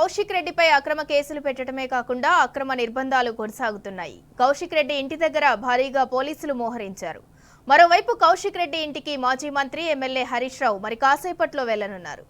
కౌశిక్ రెడ్డిపై అక్రమ కేసులు పెట్టడమే కాకుండా అక్రమ నిర్బంధాలు కొనసాగుతున్నాయి. కౌశిక్ రెడ్డి ఇంటి దగ్గర భారీగా పోలీసులు మోహరించారు. మరోవైపు కౌశిక్ రెడ్డి ఇంటికి మాజీ మంత్రి ఎమ్మెల్యే హరీష్ రావు మరి కాసేపట్లో వెళ్లనున్నారు.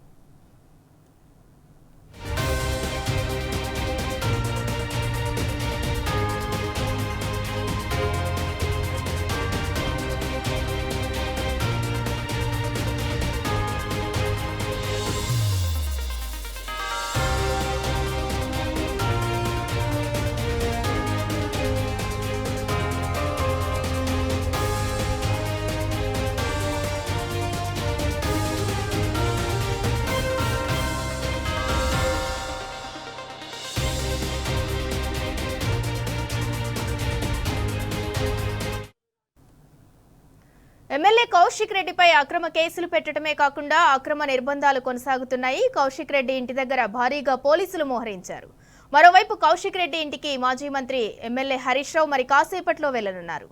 ఎమ్మెల్యే కౌశిక్ రెడ్డిపై అక్రమ కేసులు పెట్టడమే కాకుండా అక్రమ నిర్బంధాలు కొనసాగుతున్నాయి. కౌశిక్ రెడ్డి ఇంటి దగ్గర భారీగా పోలీసులు మోహరించారు. మరోవైపు కౌశిక్ రెడ్డి ఇంటికి మాజీ మంత్రి ఎమ్మెల్యే హరీష్ రావు మరి కాసేపట్లో వెళ్లనున్నారు.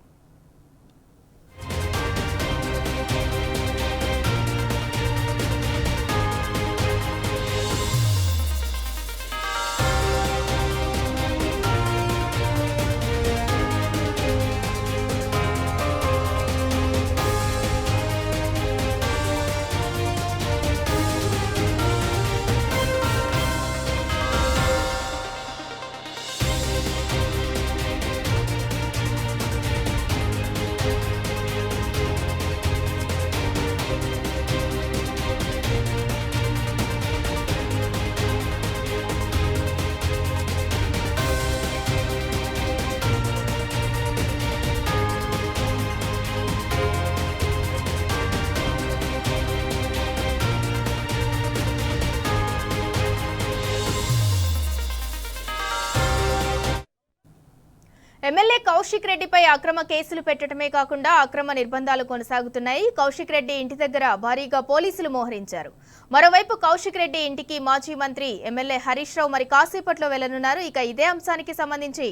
ఎమ్మెల్యే కౌశిక్ రెడ్డిపై అక్రమ కేసులు పెట్టడమే కాకుండా అక్రమ నిర్బంధాలు కొనసాగుతున్నాయి. కౌశిక్ రెడ్డి ఇంటి దగ్గర భారీగా పోలీసులు మోహరించారు. మరోవైపు కౌశిక్ రెడ్డి ఇంటికి మాజీ మంత్రి ఎమ్మెల్యే హరీష్ రావు మరి కాసేపట్లో వెళ్లనున్నారు. ఇక ఇదే అంశానికి సంబంధించి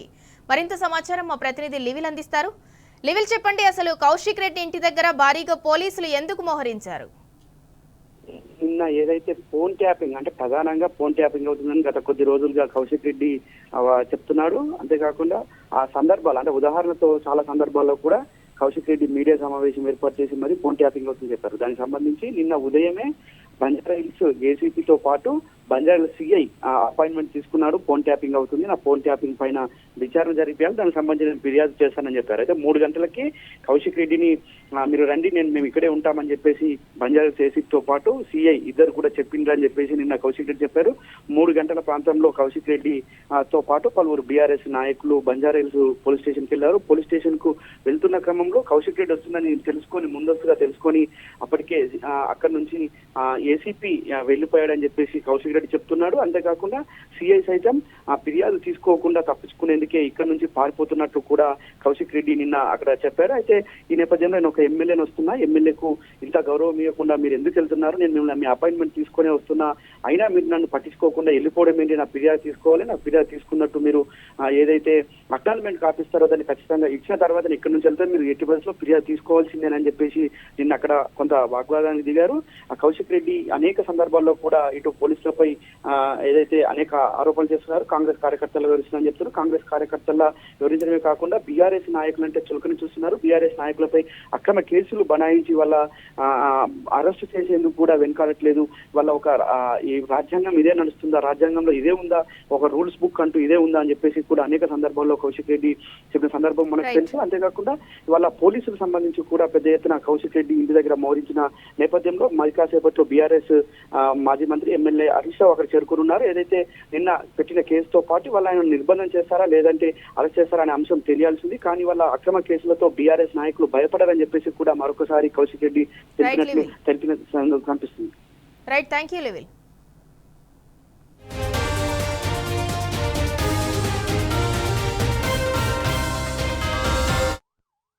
మరింత సమాచారం మా ప్రతినిధి లివిల్ అందిస్తారు. లివిల్ చెప్పండి, అసలు కౌశిక్ రెడ్డి ఇంటి దగ్గర భారీగా పోలీసులు ఎందుకు మోహరించారు? నిన్న ఏదైతే ఫోన్ ట్యాపింగ్ అంటే ప్రధానంగా ఫోన్ ట్యాపింగ్ అవుతుందని గత కొద్ది రోజులుగా కౌశిక్ రెడ్డి చెప్తున్నాడు. అంతేకాకుండా ఆ సందర్భాలు అంటే ఉదాహరణతో చాలా సందర్భాల్లో కూడా కౌశిక్ రెడ్డి మీడియా సమావేశం ఏర్పాటు చేసి మరి ఫోన్ ట్యాపింగ్ అవుతుందని చెప్పారు. దానికి సంబంధించి నిన్న ఉదయమే బంజారాహిల్స్ ఏసీపీతో పాటు బంజారాహిల్స్ సిఐ అపాయింట్మెంట్ తీసుకున్నాడు. ఫోన్ ట్యాపింగ్ అవుతుంది, నా ఫోన్ ట్యాపింగ్ పైన విచారణ జరిపేయాలి, దానికి సంబంధించిన ఫిర్యాదు చేస్తానని చెప్పారు. అయితే 3 గంటలకి కౌశిక్ రెడ్డిని మీరు రండి, మేము ఇక్కడే ఉంటామని చెప్పేసి బంజారాహిల్స్ ఏసీపీతో పాటు సిఐ ఇద్దరు కూడా చెప్పిండ్రని చెప్పేసి నిన్న కౌశిక్ రెడ్డి చెప్పారు. 3 గంటల ప్రాంతంలో కౌశిక్ రెడ్డి తో పాటు పలువురు బీఆర్ఎస్ నాయకులు బంజారాహిల్స్ పోలీస్ స్టేషన్కి వెళ్లారు. పోలీస్ స్టేషన్ కు వెళ్తున్న క్రమంలో కౌశిక్ రెడ్డి వస్తుందని ముందస్తుగా తెలుసుకొని అప్పటికే అక్కడి నుంచి ఏసీపీ వెళ్లిపోయాడని చెప్పేసి కౌశిక్ రెడ్డి చెప్తున్నాడు. అంతేకాకుండా సిఐ సైతం ఫిర్యాదు తీసుకోకుండా తప్పించుకునేందుకే ఇక్కడ నుంచి పారిపోతున్నట్లు కూడా కౌశిక్ రెడ్డి నిన్న అక్కడ చెప్పారు. అయితే ఈ నేపథ్యంలో నేను ఒక ఎమ్మెల్యేని వస్తున్నా, ఎమ్మెల్యేకు ఇంత గౌరవం ఇవ్వకుండా మీరు ఎందుకు వెళ్తున్నారు, నేను మిమ్మల్ని మీ అపాయింట్మెంట్ తీసుకునే వస్తున్నా, అయినా మీరు నన్ను పట్టించుకోకుండా వెళ్ళిపోవడం ఏంటి, నా ఫిర్యాదు తీసుకోవాలి, నా ఫిర్యాదు తీసుకున్నట్టు మీరు ఏదైతే అక్నాలజ్మెంట్ కాపిస్తారో దాన్ని ఖచ్చితంగా ఇచ్చిన తర్వాత ఇక్కడ నుంచి వెళ్తే మీరు ఎట్టి పరిస్థితుల్లో ఫిర్యాదు తీసుకోవాల్సిందేనని చెప్పేసి నిన్న అక్కడ కొంత వాగ్వాదానికి దిగారు. ఆ కౌశిక్ రెడ్డి అనేక సందర్భాల్లో కూడా ఇటు పోలీసులపై ఏదైతే అనేక ఆరోపణలు చేస్తున్నారు, కాంగ్రెస్ కార్యకర్తలు వివరిస్తున్నారని చెప్తున్నారు. కాంగ్రెస్ కార్యకర్తల వివరించడమే కాకుండా బీఆర్ఎస్ నాయకులు అంటే చులకని చూస్తున్నారు. బీఆర్ఎస్ నాయకులపై అక్రమ కేసులు బనాయించి వాళ్ళ అరెస్టు చేసేందుకు కూడా వెనకాడట్లేదు. వాళ్ళ ఒక ఈ రాజ్యాంగం ఇదే నడుస్తుందా, రాజ్యాంగంలో ఇదే ఉందా, ఒక రూల్స్ బుక్ అంటూ ఇదే ఉందా అని చెప్పేసి కూడా అనేక సందర్భాల్లో కౌశిక్ రెడ్డి చెప్పిన సందర్భం మనకు తెలుసు. అంతేకాకుండా వాళ్ళ పోలీసులకు సంబంధించి కూడా పెద్ద ఎత్తున కౌశిక్ రెడ్డి ఇంటి దగ్గర మోహరించిన నేపథ్యంలో మరి కాసేపట్లో బీఆర్ఎస్ మాజీ మంత్రి ఎమ్మెల్యే హరీష్ రావు అక్కడ చేరుకున్నారు. ఏదైతే నిన్న పెట్టిన కేసుతో పాటు వాళ్ళ ఆయన నిర్బంధం చేస్తారా లేదంటే అరెస్ట్ చేస్తారా అనే అంశం తెలియాల్సింది. కానీ వాళ్ళ అక్రమ కేసులతో బీఆర్ఎస్ నాయకులు భయపడారని చెప్పేసి కూడా మరొకసారి కౌశిక్ రెడ్డి తెలిపిన కనిపిస్తుంది. Right, thank you లివిల్.